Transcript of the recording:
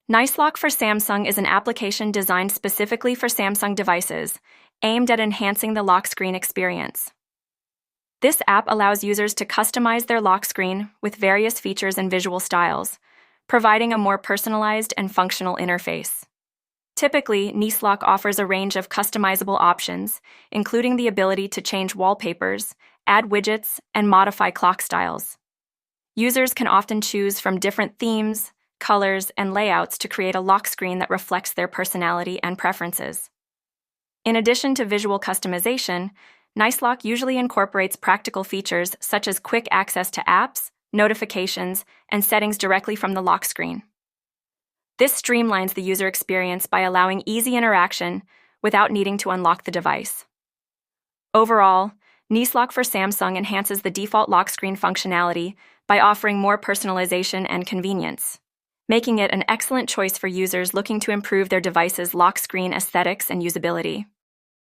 Nicelock for Samsung is an application designed specifically for Samsung devices, aimed at enhancing the lock screen experience. This app allows users to customize their lock screen with various features and visual styles, providing a more personalized and functional interface. Typically, Nicelock offers a range of customizable options, including the ability to change wallpapers, add widgets, and modify clock styles. Users can often choose from different themes, colors, and layouts to create a lock screen that reflects their personality and preferences. In addition to visual customization, Nicelock usually incorporates practical features such as quick access to apps, notifications, and settings directly from the lock screen. This streamlines the user experience by allowing easy interaction without needing to unlock the device. Overall, Nicelock for Samsung enhances the default lock screen functionality by offering more personalization and convenience, making it an excellent choice for users looking to improve their device's lock screen aesthetics and usability.